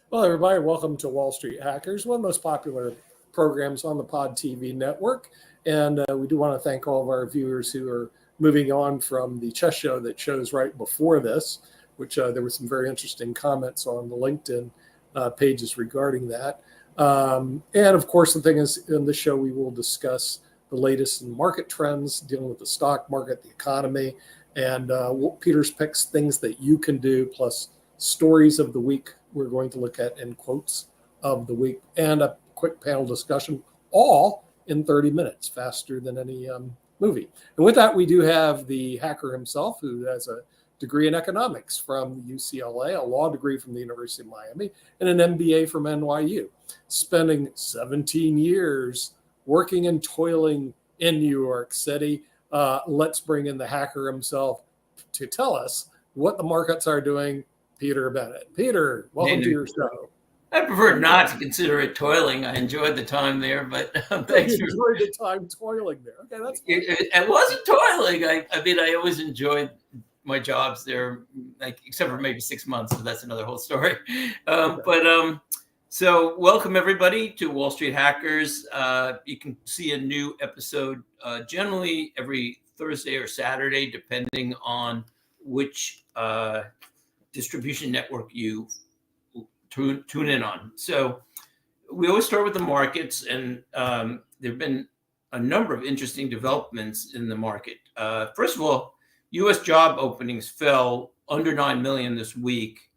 Well, everybody, welcome to Wall Street Hackers, one of the most popular programs on the Pod TV network. And we do want to thank all of our viewers who are moving on from the chess show that shows right before this, which there were some very interesting comments on the LinkedIn pages regarding that. And of course, the thing is, in this show, we will discuss the latest in market trends, dealing with the stock market, the economy, and Peter's picks things that you can do, plus stories of the week we're going to look at in quotes of the week and a quick panel discussion, all in 30 minutes, faster than any movie. And with that, we do have the hacker himself, who has a degree in economics from UCLA, a law degree from the University of Miami, and an MBA from NYU, spending 17 years working and toiling in New York City. Let's bring in the hacker himself to tell us what the markets are doing, Peter Bennett. Peter, welcome to your show. I prefer not to consider it toiling. I enjoyed the time there, but thanks. You enjoyed the time toiling there. Okay, that's fine. It wasn't toiling. I mean, I always enjoyed my jobs there, like except for maybe 6 months. So that's another whole story. So welcome everybody to Wall Street Hackers. You can see a new episode generally every Thursday or Saturday, depending on which distribution network you tune in on. So we always start with the markets, and there have been a number of interesting developments in the market. First of all, U.S. job openings fell under 9 million this week.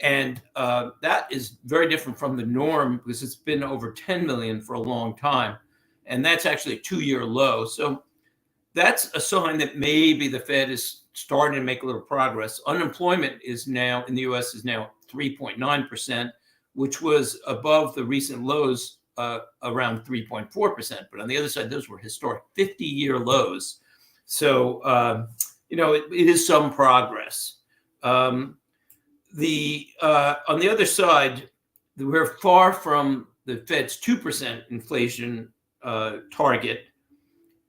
And that is very different from the norm because it's been over 10 million for a long time. And that's actually a 2-year low. So that's a sign that maybe the Fed is starting to make a little progress. Unemployment is now in the U.S. is now 3.9%, which was above the recent lows around 3.4%. But on the other side, those were historic 50-year lows. So, it is some progress. On the other side, we're far from the Fed's 2% inflation target.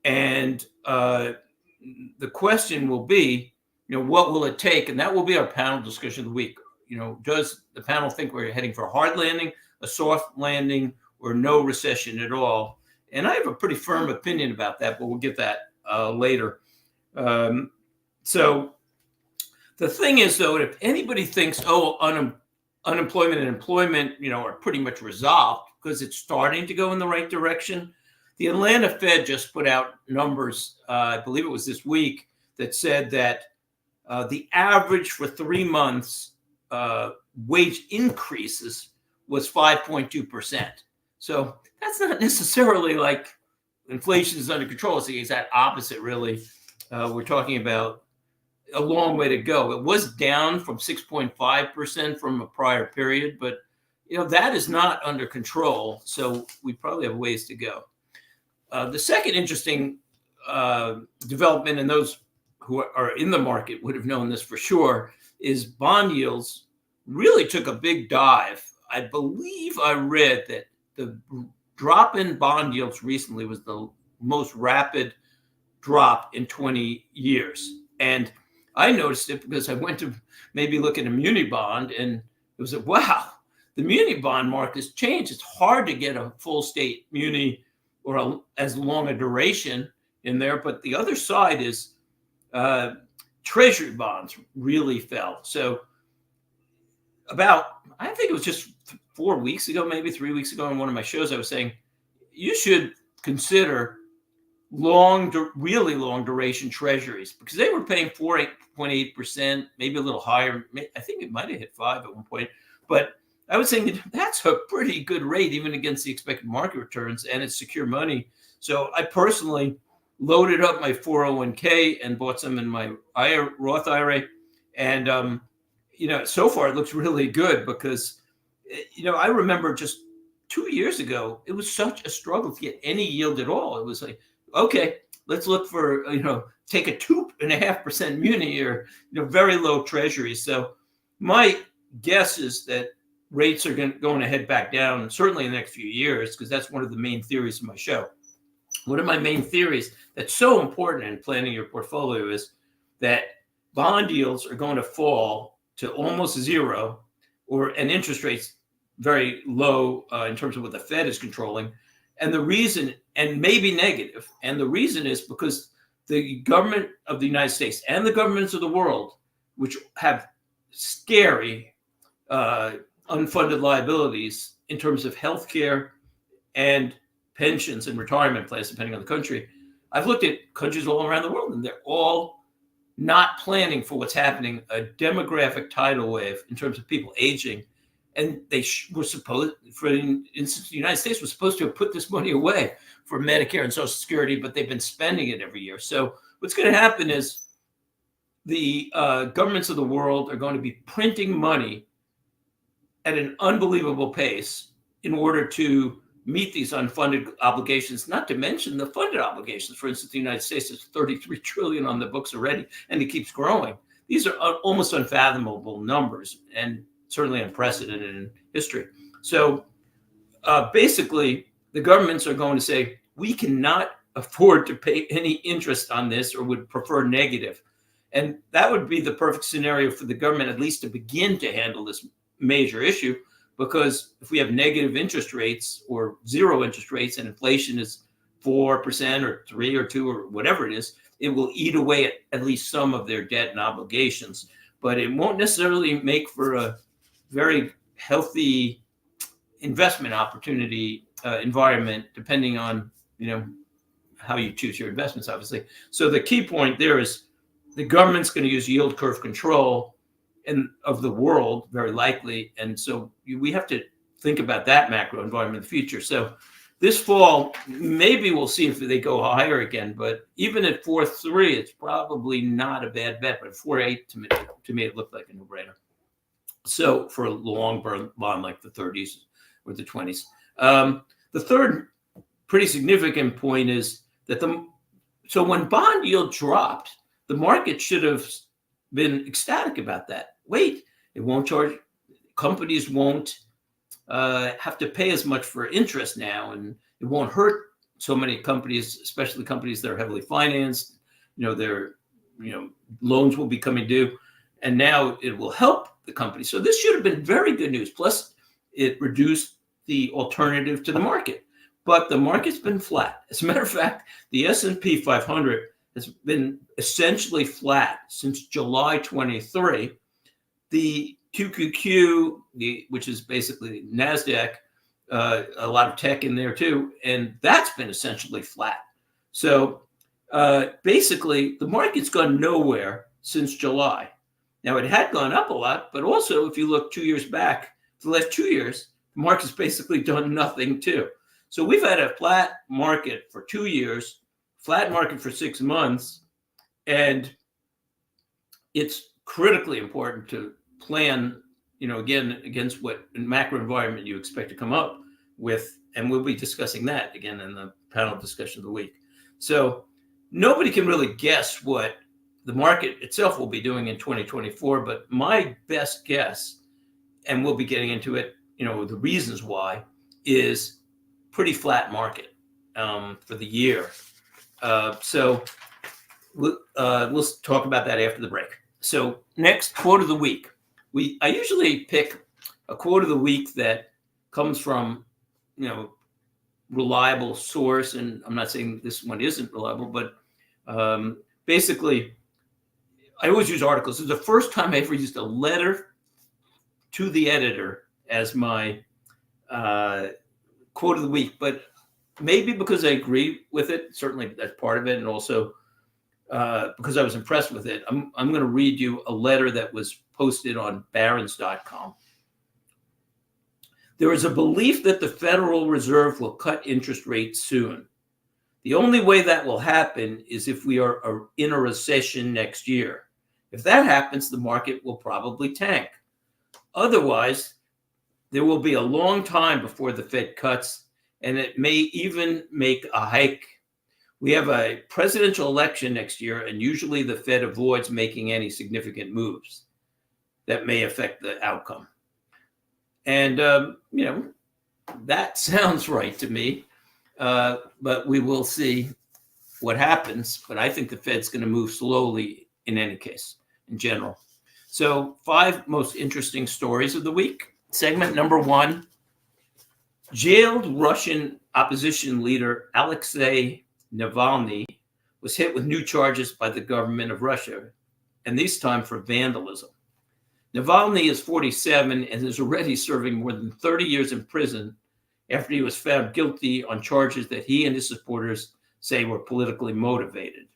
And the question will be, what will it take? And that will be our panel discussion of the week. Does the panel think we're heading for a hard landing, a soft landing, or no recession at all? And I have a pretty firm opinion about that, but we'll get that later. So the thing is, though, if anybody thinks, unemployment and employment, are pretty much resolved because it's starting to go in the right direction. The Atlanta Fed just put out numbers, I believe it was this week, that said that the average for 3 months wage increases was 5.2%. So that's not necessarily like inflation is under control. It's the exact opposite, really. We're talking about a long way to go. It was down from 6.5% from a prior period, but that is not under control. So we probably have ways to go. The second interesting development, and those who are in the market would have known this for sure, is bond yields really took a big dive. I believe I read that the drop in bond yields recently was the most rapid drop in 20 years. And I noticed it because I went to maybe look at a muni bond, and it was like, wow, the muni bond market has changed. It's hard to get a full state muni or as long a duration in there. But the other side is treasury bonds really fell. So I think it was just 4 weeks ago, maybe 3 weeks ago, in one of my shows, I was saying, you should consider really long duration treasuries, because they were paying 4.8%, maybe a little higher. I think it might have hit 5 at one point. But I would say that's a pretty good rate, even against the expected market returns, and it's secure money. So I personally loaded up my 401k and bought some in my Roth IRA. And, so far it looks really good because, I remember just 2 years ago, it was such a struggle to get any yield at all. It was like, okay, let's look for, take a 2.5% muni or, very low treasuries. So my guess is that rates are going to head back down, certainly in the next few years, because that's one of the main theories of my show. One of my main theories that's so important in planning your portfolio is that bond yields are going to fall to almost zero, and interest rates very low in terms of what the Fed is controlling. And the reason, and maybe negative, and the reason is because the government of the United States and the governments of the world, which have scary unfunded liabilities in terms of healthcare and pensions and retirement plans, depending on the country. I've looked at countries all around the world, and they're all not planning for what's happening, a demographic tidal wave in terms of people aging. And they were supposed, for instance, the United States was supposed to have put this money away for Medicare and Social Security, but they've been spending it every year. So what's going to happen is the governments of the world are going to be printing money at an unbelievable pace in order to meet these unfunded obligations, not to mention the funded obligations. For instance, the United States has 33 trillion on the books already, and it keeps growing. These are almost unfathomable numbers and certainly unprecedented in history. So basically, the governments are going to say, we cannot afford to pay any interest on this, or would prefer negative. And that would be the perfect scenario for the government, at least to begin to handle this major issue. Because if we have negative interest rates or zero interest rates and inflation is 4% or 3 or 2 or whatever it is, it will eat away at least some of their debt and obligations. But it won't necessarily make for a very healthy investment opportunity environment, depending on, how you choose your investments, obviously. So the key point there is the government's going to use yield curve control of the world, very likely. And so we have to think about that macro environment in the future. So this fall, maybe we'll see if they go higher again. But even at 4.3, it's probably not a bad bet. But at 4.8, to me, it looked like a no-brainer. So for a long bond like the 30s or the 20s. The third pretty significant point is that so when bond yield dropped, the market should have been ecstatic about that. Wait, it won't charge, companies won't have to pay as much for interest now, and it won't hurt so many companies, especially companies that are heavily financed. Their loans will be coming due, and now it will help the company. So this should have been very good news. Plus, it reduced the alternative to the market. But the market's been flat. As a matter of fact, the S&P 500 has been essentially flat since July 23. The QQQ, which is basically NASDAQ, a lot of tech in there too, and that's been essentially flat. So basically, the market's gone nowhere since July. Now, it had gone up a lot, but also if you look 2 years back, the last 2 years, the market's basically done nothing too. So we've had a flat market for 2 years, flat market for 6 months, and it's critically important to plan, again, against what macro environment you expect to come up with, and we'll be discussing that again in the panel discussion of the week. So nobody can really guess what the market itself will be doing in 2024, but my best guess, and we'll be getting into it, the reasons why, is pretty flat market for the year. So we'll talk about that after the break. So next, quote of the week. I usually pick a quote of the week that comes from, reliable source, and I'm not saying this one isn't reliable, but basically, I always use articles. This is the first time I ever used a letter to the editor as my quote of the week, but maybe because I agree with it, certainly that's part of it, and also because I was impressed with it, I'm going to read you a letter that was posted on Barron's.com. There is a belief that the Federal Reserve will cut interest rates soon. The only way that will happen is if we are in a recession next year. If that happens, the market will probably tank. Otherwise, there will be a long time before the Fed cuts, and it may even make a hike. We have a presidential election next year, and usually the Fed avoids making any significant moves that may affect the outcome. And, that sounds right to me, but we will see what happens. But I think the Fed's going to move slowly in any case, in general. So 5 most interesting stories of the week. Segment number 1, Jailed Russian opposition leader Alexei Navalny was hit with new charges by the government of Russia, and this time for vandalism. Navalny is 47 and is already serving more than 30 years in prison after he was found guilty on charges that he and his supporters say were politically motivated.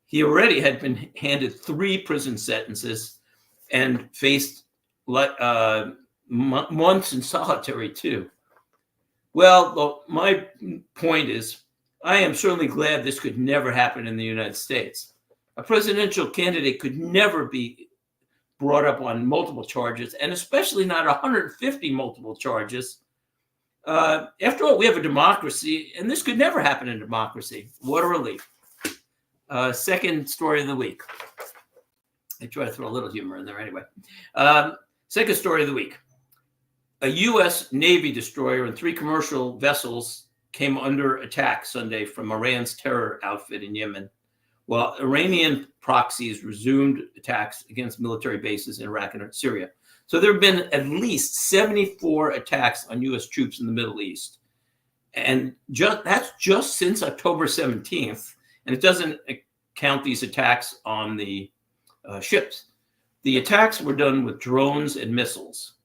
He already had been handed 3 prison sentences and faced months in solitary too. Well, my point is, I am certainly glad this could never happen in the United States. A presidential candidate could never be brought up on multiple charges, and especially not 150 multiple charges. After all, we have a democracy, and this could never happen in democracy. What a relief. Second story of the week. I try to throw a little humor in there anyway. Second story of the week. A U.S. Navy destroyer and 3 commercial vessels came under attack Sunday from Iran's terror outfit in Yemen, while Iranian proxies resumed attacks against military bases in Iraq and Syria. So there have been at least 74 attacks on U.S. troops in the Middle East. And that's just since October 17th. And it doesn't count these attacks on the ships. The attacks were done with drones and missiles.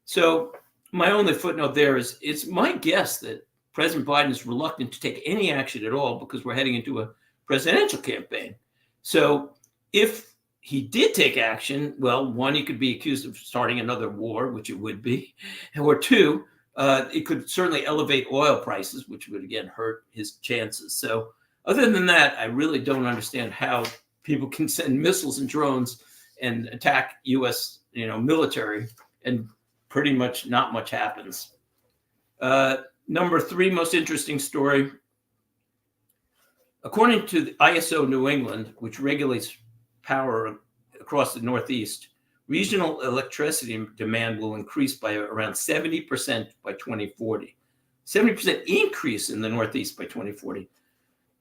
So my only footnote there is it's my guess that President Biden is reluctant to take any action at all because we're heading into a presidential campaign. So if he did take action, well, 1, he could be accused of starting another war, which it would be, or 2, it could certainly elevate oil prices, which would again hurt his chances. So other than that, I really don't understand how people can send missiles and drones and attack U.S. military, and pretty much not much happens. Number 3 most interesting story. According to the ISO New England, which regulates power across the Northeast, regional electricity demand will increase by around 70% by 2040. 70% increase in the Northeast by 2040.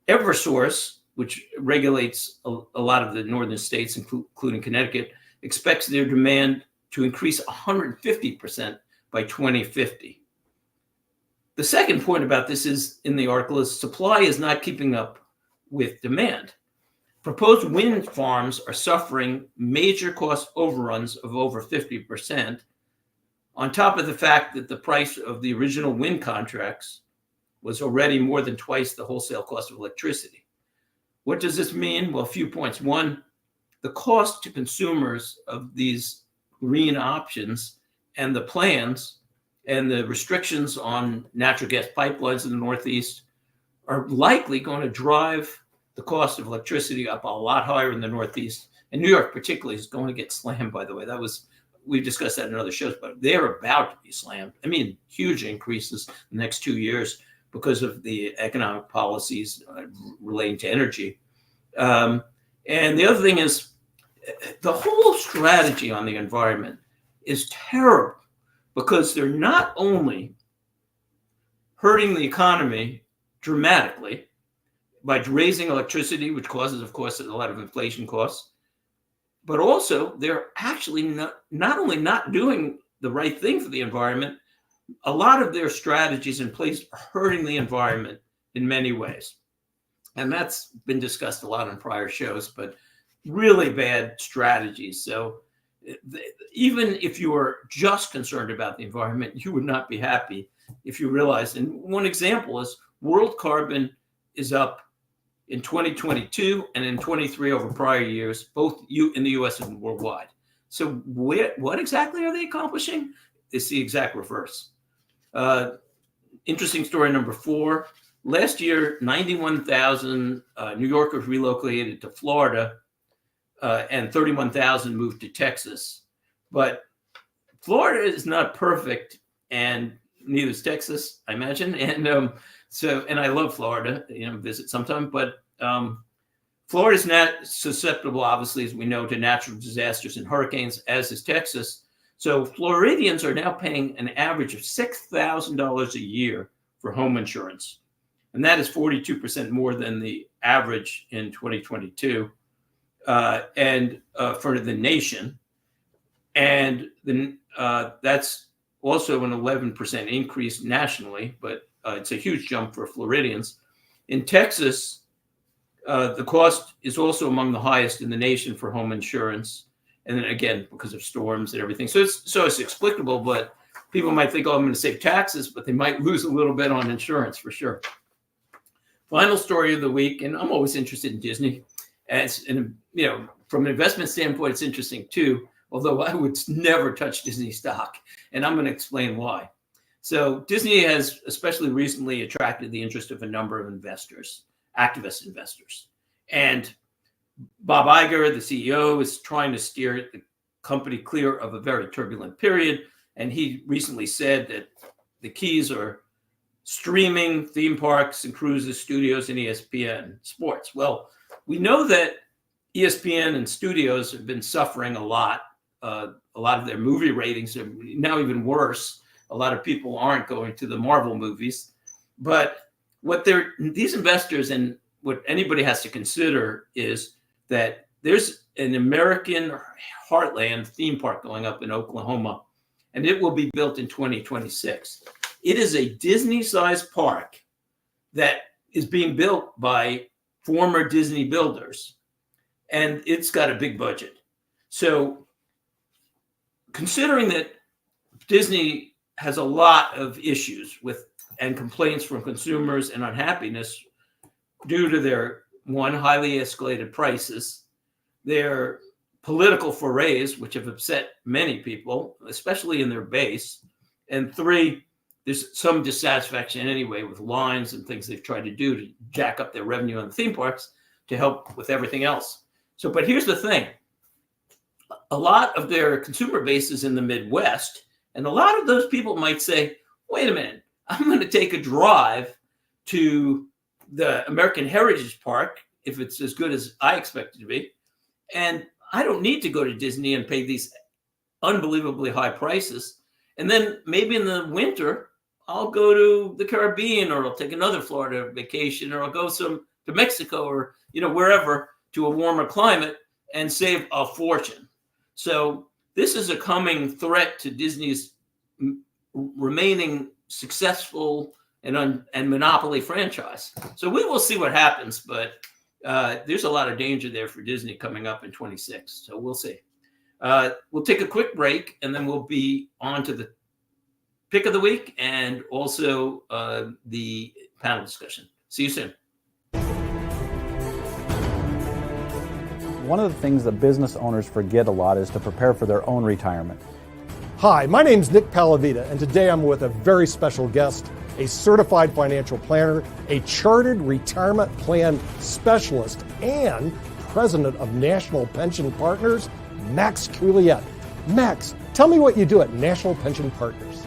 Eversource, which regulates a lot of the northern states, including Connecticut, expects their demand to increase 150% by 2050. The second point about this is in the article is supply is not keeping up with demand. Proposed wind farms are suffering major cost overruns of over 50%, on top of the fact that the price of the original wind contracts was already more than twice the wholesale cost of electricity. What does this mean? Well, a few points. 1, the cost to consumers of these green options and the plans and the restrictions on natural gas pipelines in the Northeast are likely going to drive the cost of electricity up a lot higher in the Northeast. And New York particularly is going to get slammed, by the way. We've discussed that in other shows, but they're about to be slammed. I mean, huge increases in the next 2 years because of the economic policies relating to energy. And the other thing is the whole strategy on the environment is terrible because they're not only hurting the economy dramatically by raising electricity, which causes, of course, a lot of inflation costs, but also they're actually not only not doing the right thing for the environment, a lot of their strategies in place are hurting the environment in many ways. And that's been discussed a lot in prior shows, but really bad strategies. So even if you were just concerned about the environment, you would not be happy if you realized. And one example is world carbon is up in 2022 and in 23 over prior years, both in the US and worldwide. So what exactly are they accomplishing? It's the exact reverse. Interesting story number 4. Last year, 91,000 New Yorkers relocated to Florida, and 31,000 moved to Texas. But Florida is not perfect, and neither is Texas, I imagine. And and I love Florida, visit sometime. But Florida is not susceptible, obviously, as we know, to natural disasters and hurricanes, as is Texas. So Floridians are now paying an average of $6,000 a year for home insurance. And that is 42% more than the average in 2022 and for the nation. And that's also an 11% increase nationally, but it's a huge jump for Floridians. In Texas, the cost is also among the highest in the nation for home insurance. And then again, because of storms and everything. So it's explicable, but people might think, oh, I'm going to save taxes, but they might lose a little bit on insurance for sure. Final story of the week, and I'm always interested in Disney. And from an investment standpoint, it's interesting too, although I would never touch Disney stock. And I'm going to explain why. So Disney has especially recently attracted the interest of a number of investors, activist investors. And Bob Iger, the CEO, is trying to steer the company clear of a very turbulent period. And he recently said that the keys are streaming, theme parks and cruises, studios, and ESPN sports. Well, we know that ESPN and studios have been suffering a lot. A lot of their movie ratings are now even worse. A lot of people aren't going to the Marvel movies. But these investors, and what anybody has to consider is that there's an American Heartland theme park going up in Oklahoma, and it will be built in 2026. It is a Disney-sized park that is being built by former Disney builders, and it's got a big budget. So considering that Disney has a lot of issues with and complaints from consumers and unhappiness due to their, one, highly escalated prices, their political forays, which have upset many people, especially in their base, and three, there's some dissatisfaction anyway with lines and things they've tried to do to jack up their revenue on the theme parks to help with everything else. So, but here's the thing. A lot of their consumer base is in the Midwest, and a lot of those people might say, wait a minute, I'm going to take a drive to the American Heritage Park, if it's as good as I expect it to be, and I don't need to go to Disney and pay these unbelievably high prices. And then maybe in the winter, I'll go to the Caribbean, or I'll take another Florida vacation, or I'll go to Mexico, or wherever, to a warmer climate and save a fortune. So this is a coming threat to Disney's remaining successful and monopoly franchise. So we will see what happens, but there's a lot of danger there for Disney coming up in 26. So we'll see. We'll take a quick break, and then we'll be on to the pick of the week and also the panel discussion. See you soon. One of the things that business owners forget a lot is to prepare for their own retirement. Hi, my name's Nick Palavita, and today I'm with a very special guest, a certified financial planner, a chartered retirement plan specialist, and president of National Pension Partners, Max Couliet. Max, tell me what you do at National Pension Partners.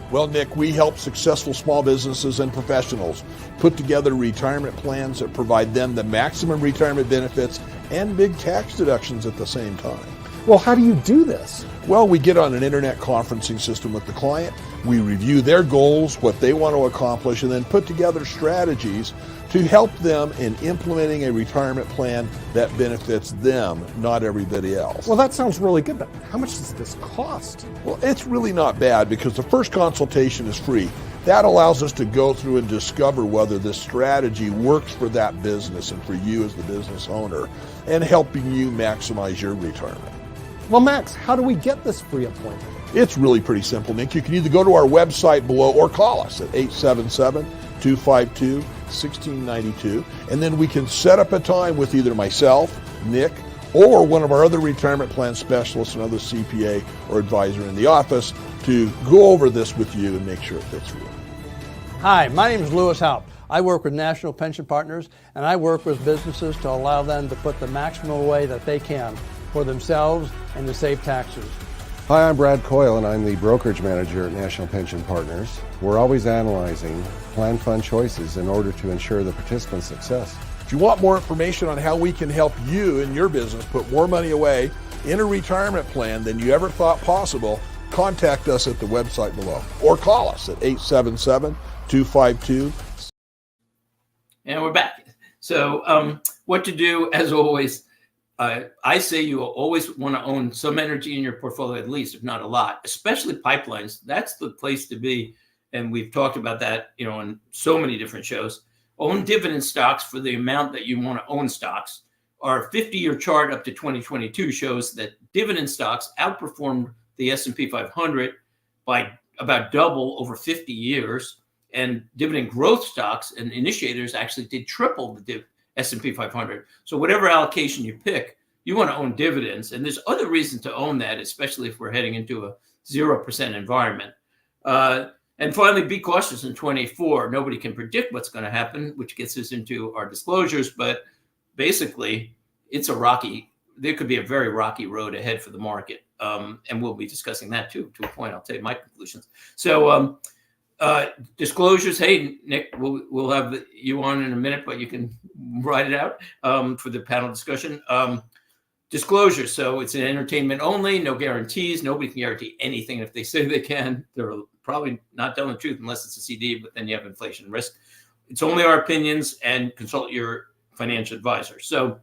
Well, Nick, we help successful small businesses and professionals put together retirement plans that provide them the maximum retirement benefits and big tax deductions at the same time. Well, how do you do this? Well, we get on an internet conferencing system with the client. We review their goals, what they want to accomplish, and then put together strategies to help them in implementing a retirement plan that benefits them, not everybody else. Well, that sounds really good, but how much does this cost? Well, it's really not bad because the first consultation is free. That allows us to go through and discover whether this strategy works for that business and for you as the business owner, and helping you maximize your retirement. Well, Max, how do we get this free appointment? It's really pretty simple, Nick. You can either go to our website below or call us at 877-252-1692, and then we can set up a time with either myself, Nick, or one of our other retirement plan specialists, another CPA or advisor in the office, to go over this with you and make sure it fits for you. Hi, my name is Lewis Haupt. I work with National Pension Partners, and I work with businesses to allow them to put the maximum away that they can for themselves and to save taxes. Hi, I'm Brad Coyle, and I'm the brokerage manager at National Pension Partners. We're always analyzing plan fund choices in order to ensure the participant's success. If you want more information on how we can help you and your business put more money away in a retirement plan than you ever thought possible, contact us at the website below or call us at 877-252. And we're back. So what to do, as always, I say you always want to own some energy in your portfolio, at least, if not a lot, especially pipelines. That's the place to be. And we've talked about that, on so many different shows. Own dividend stocks for the amount that you want to own stocks. Our 50-year chart up to 2022 shows that dividend stocks outperformed the S&P 500 by about double over 50 years. And dividend growth stocks and initiators actually did triple the S&P 500. So whatever allocation you pick, you want to own dividends. And there's other reasons to own that, especially if we're heading into a 0% environment. And finally, be cautious in 24. Nobody can predict what's going to happen, which gets us into our disclosures. But basically, there could be a very rocky road ahead for the market. And we'll be discussing that too, to a point. I'll tell you my conclusions. So disclosures. Hey, Nick, we'll have you on in a minute, but you can write it out for the panel discussion. Disclosures. So it's an entertainment only, no guarantees. Nobody can guarantee anything. If they say they can, they're probably not telling the truth unless it's a CD, but then you have inflation risk. It's only our opinions, and consult your financial advisor. So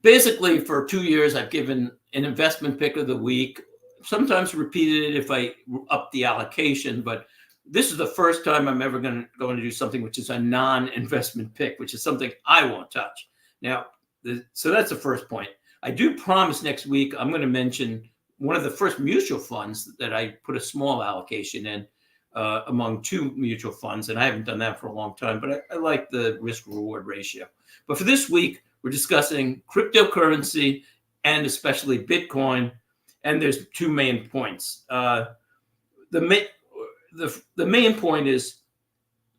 basically, for 2 years, I've given an investment pick of the week, sometimes repeated it if I up the allocation, but this is the first time I'm ever going to do something which is a non-investment pick, which is something I won't touch. Now, so that's the first point. I do promise next week I'm going to mention one of the first mutual funds that I put a small allocation in among two mutual funds, and I haven't done that for a long time, but I like the risk-reward ratio. But for this week, we're discussing cryptocurrency and especially Bitcoin, and there's two main points. The main point is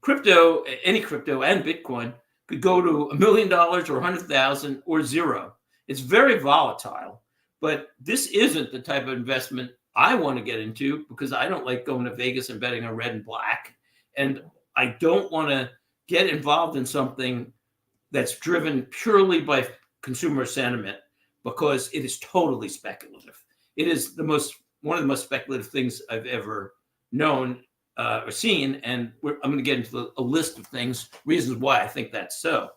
crypto, any crypto and Bitcoin could go to $1 million or 100,000 or zero. It's very volatile, but this isn't the type of investment I want to get into because I don't like going to Vegas and betting on red and black. And I don't want to get involved in something that's driven purely by consumer sentiment because it is totally speculative. It is one of the most speculative things I've ever known or seen. And I'm going to get into a list of things, reasons why I think that's so.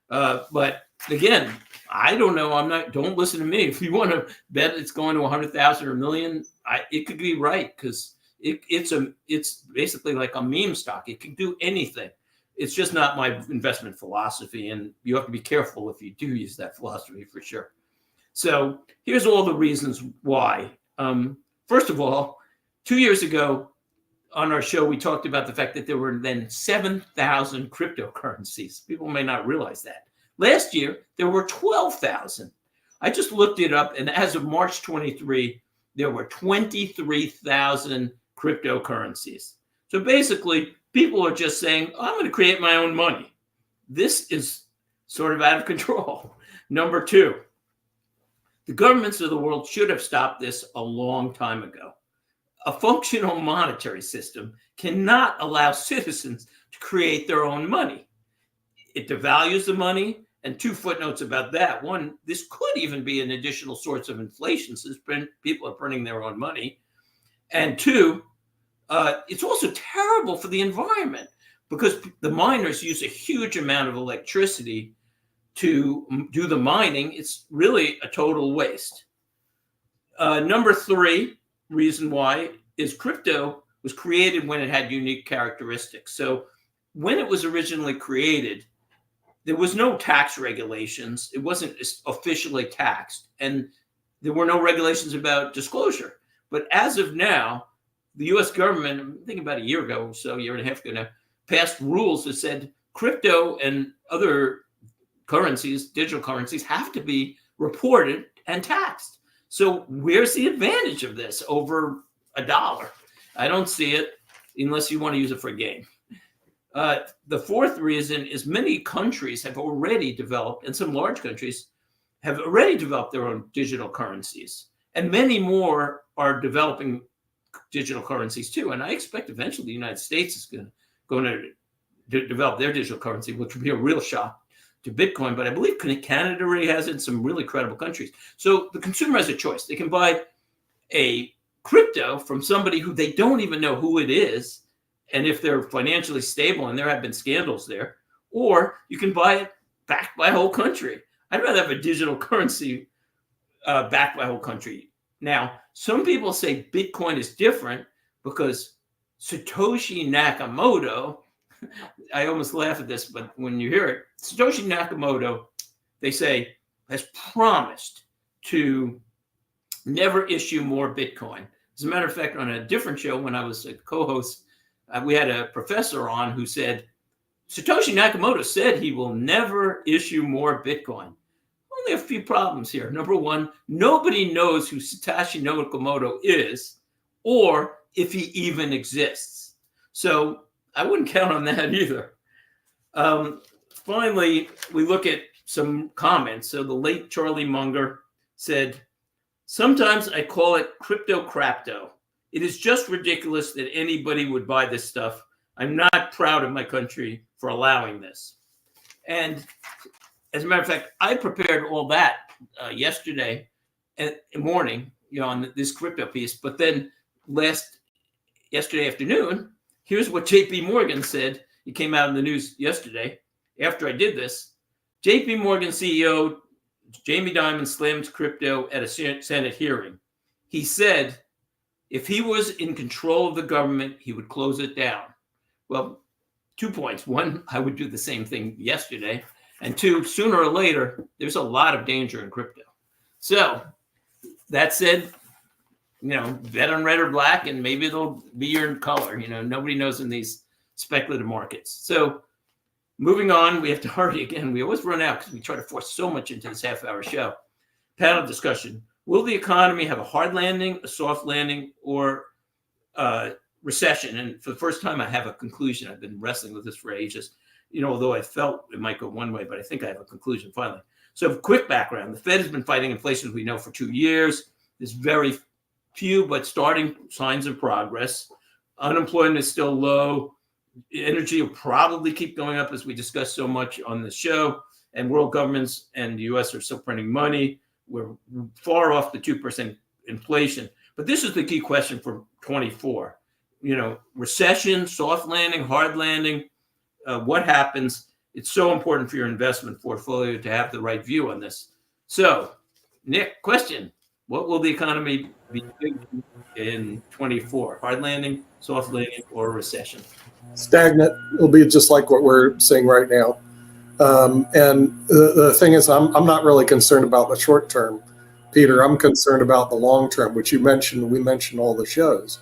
But again, I don't know. Don't listen to me. If you want to bet it's going to 100,000 or a million, it could be right because it's basically like a meme stock. It can do anything. It's just not my investment philosophy, and you have to be careful if you do use that philosophy for sure. So here's all the reasons why. First of all, 2 years ago on our show, we talked about the fact that there were then 7,000 cryptocurrencies. People may not realize that. Last year, there were 12,000. I just looked it up, and as of March 23, there were 23,000 cryptocurrencies. So basically, people are just saying, I'm going to create my own money. This is sort of out of control. Number two, the governments of the world should have stopped this a long time ago. A functional monetary system cannot allow citizens to create their own money. It devalues the money. And two footnotes about that. One, this could even be an additional source of inflation since people are printing their own money. And two, it's also terrible for the environment because the miners use a huge amount of electricity to do the mining. It's really a total waste. Number three reason why is crypto was created when it had unique characteristics. So when it was originally created, there was no tax regulations. It wasn't officially taxed. And there were no regulations about disclosure. But as of now, the U.S. government, I'm thinking about a year ago or so, year and a half ago now, passed rules that said crypto and other currencies, digital currencies, have to be reported and taxed. So where's the advantage of this over $1? I don't see it unless you want to use it for a game. The fourth reason is many countries have already developed, and some large countries have already developed their own digital currencies. And many more are developing digital currencies too. And I expect eventually the United States is going to develop their digital currency, which would be a real shock to Bitcoin. But I believe Canada already has it in some really credible countries. So the consumer has a choice. They can buy a crypto from somebody who they don't even know who it is, and if they're financially stable, and there have been scandals there, or you can buy it backed by a whole country. I'd rather have a digital currency backed by a whole country. Now, some people say Bitcoin is different because Satoshi Nakamoto, I almost laugh at this, but when you hear it, Satoshi Nakamoto, they say, has promised to never issue more Bitcoin. As a matter of fact, on a different show, when I was a co-host, we had a professor on who said, Satoshi Nakamoto said he will never issue more Bitcoin. Only a few problems here. Number one, nobody knows who Satoshi Nakamoto is or if he even exists. So I wouldn't count on that either. Finally, we look at some comments. So the late Charlie Munger said, sometimes I call it crypto crapto. It is just ridiculous that anybody would buy this stuff. I'm not proud of my country for allowing this. And as a matter of fact, I prepared all that yesterday morning, on this crypto piece. But then yesterday afternoon, here's what JP Morgan said. It came out in the news yesterday after I did this. JP Morgan CEO Jamie Dimon slams crypto at a Senate hearing. He said if he was in control of the government, he would close it down. Well, 2 points. One, I would do the same thing yesterday. And two, sooner or later, there's a lot of danger in crypto. So that said, bet on red or black, and maybe it'll be your color. Nobody knows in these speculative markets. So moving on, we have to hurry again. We always run out because we try to force so much into this half-hour show. Panel discussion. Will the economy have a hard landing, a soft landing, or recession? And for the first time, I have a conclusion. I've been wrestling with this for ages, although I felt it might go one way, but I think I have a conclusion finally. So quick background. The Fed has been fighting inflation, as we know, for 2 years. There's very few but starting signs of progress. Unemployment is still low. Energy will probably keep going up, as we discussed so much on the show. And world governments and the U.S. are still printing money. We're far off the 2% inflation. But this is the key question for 24. Recession, soft landing, hard landing, what happens? It's so important for your investment portfolio to have the right view on this. So, Nick, question. What will the economy be in 24? Hard landing, soft landing, or recession? Stagnant. It'll be just like what we're seeing right now. And the thing is, I'm not really concerned about the short term, Peter. I'm concerned about the long term, which you mentioned. We mentioned all the shows.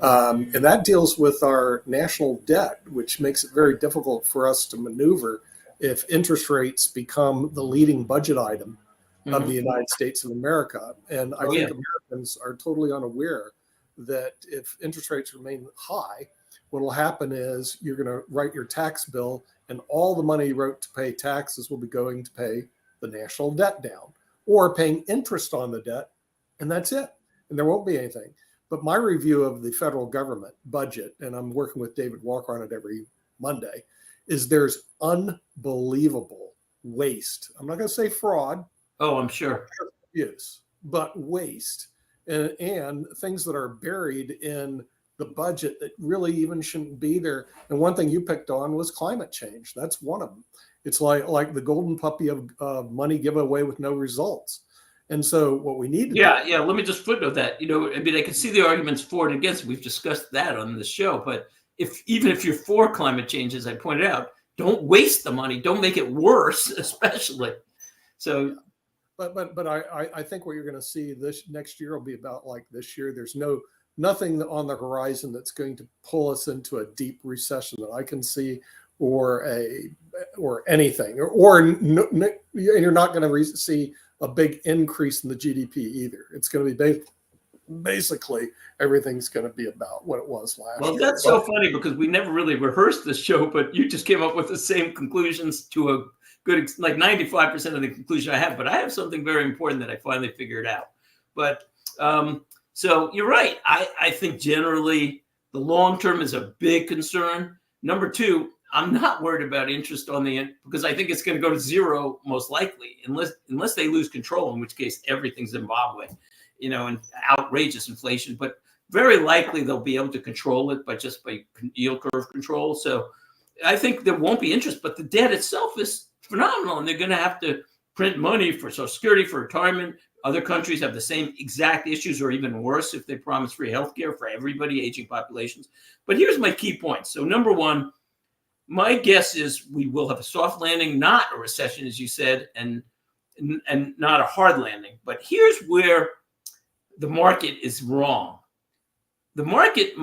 And that deals with our national debt, which makes it very difficult for us to maneuver if interest rates become the leading budget item of the United States of America. And I think Americans are totally unaware that if interest rates remain high, what will happen is you're going to write your tax bill, and all the money you wrote to pay taxes will be going to pay the national debt down or paying interest on the debt, and that's it. And there won't be anything. But my review of the federal government budget, and I'm working with David Walker on it every Monday, is there's unbelievable waste. I'm not going to say fraud. Oh, I'm sure. Abuse, but waste and things that are buried in the budget that really even shouldn't be there. And one thing you picked on was climate change. That's one of them. It's like the golden puppy of money given away with no results. And so what we need to do. Yeah. Let me just footnote that. I can see the arguments for and against. We've discussed that on the show. But even if you're for climate change, as I pointed out, don't waste the money. Don't make it worse, especially. So. But I think what you're going to see this next year will be about like this year. There's nothing on the horizon that's going to pull us into a deep recession that I can see, or anything, and you're not going to see a big increase in the GDP either. It's going to be basically everything's going to be about what it was last year. Well, that's so funny because we never really rehearsed this show, but you just came up with the same conclusions to a good, like 95% of the conclusion I have. But I have something very important that I finally figured out. But so you're right. I think generally the long term is a big concern. Number two, I'm not worried about interest on the end because I think it's going to go to zero most likely, unless they lose control, in which case everything's Zimbabwe, and outrageous inflation. But very likely they'll be able to control it by yield curve control. So I think there won't be interest, but the debt itself is phenomenal, and they're going to have to print money for Social Security, for retirement. Other countries have the same exact issues, or even worse if they promise free healthcare for everybody, aging populations. But here's my key points. So number one, my guess is we will have a soft landing, not a recession, as you said, and not a hard landing. But here's where the market is wrong. The market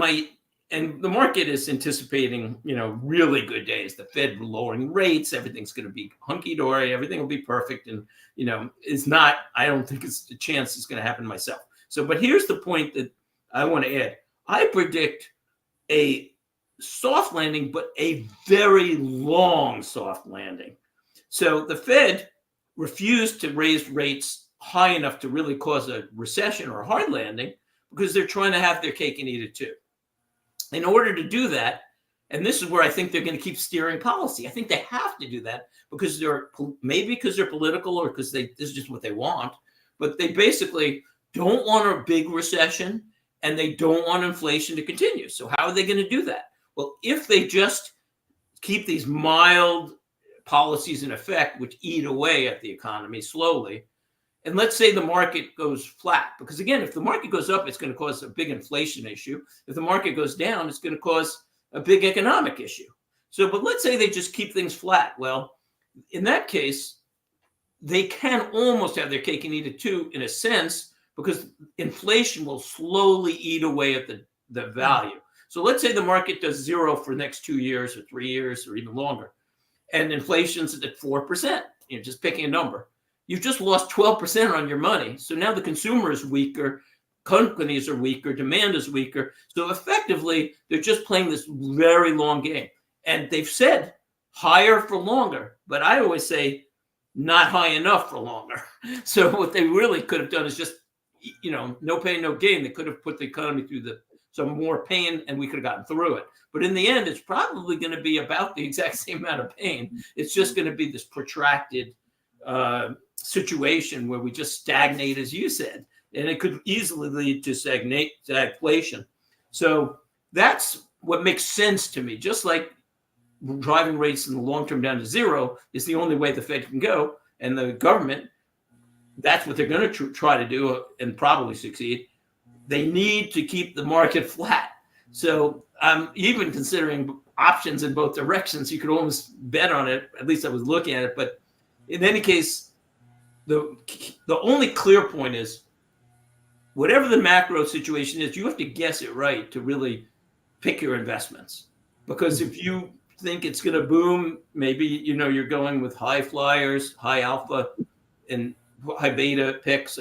is anticipating, really good days. The Fed lowering rates, everything's going to be hunky-dory, everything will be perfect. And, it's not, I don't think it's a chance it's going to happen myself. So, but here's the point that I want to add. I predict a soft landing, but a very long soft landing. So the Fed refused to raise rates high enough to really cause a recession or a hard landing because they're trying to have their cake and eat it too. In order to do that, and this is where I think they're going to keep steering policy. I think they have to do that because they're political or because this is just what they want. But they basically don't want a big recession and they don't want inflation to continue. So how are they going to do that? Well, if they just keep these mild policies in effect, which eat away at the economy slowly, and let's say the market goes flat, because again, if the market goes up, it's going to cause a big inflation issue. If the market goes down, it's going to cause a big economic issue. So, but let's say they just keep things flat. Well, in that case, they can almost have their cake and eat it too, in a sense, because inflation will slowly eat away at the value. So let's say the market does zero for the next 2 years or 3 years or even longer, and inflation's at 4%, just picking a number. You've just lost 12% on your money. So now the consumer is weaker, companies are weaker, demand is weaker. So effectively, they're just playing this very long game. And they've said higher for longer, but I always say not high enough for longer. So what they really could have done is just, no pain, no gain. They could have put the economy through some more pain and we could have gotten through it. But in the end, it's probably going to be about the exact same amount of pain. It's just going to be this protracted situation where we just stagnate, as you said, and it could easily lead to stagflation. So that's what makes sense to me. Just like driving rates in the long term down to zero is the only way the Fed can go, and the government, that's what they're going to try to do and probably succeed. They need to keep the market flat. So I'm even considering options in both directions. You could almost bet on it. At least I was looking at it. But in any case, the only clear point is whatever the macro situation is, you have to guess it right to really pick your investments. Because if you think it's going to boom, maybe, you're going with high flyers, high alpha and high beta picks.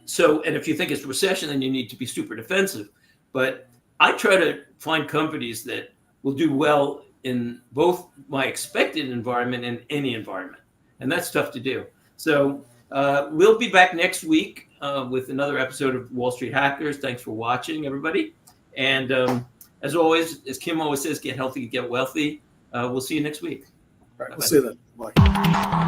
So if you think it's recession, then you need to be super defensive. But I try to find companies that will do well in both my expected environment and any environment. And that's tough to do. So we'll be back next week with another episode of Wall Street Hackers. Thanks for watching, everybody. And as always, as Kim always says, get healthy, get wealthy. We'll see you next week. All right, we'll see you then. Bye.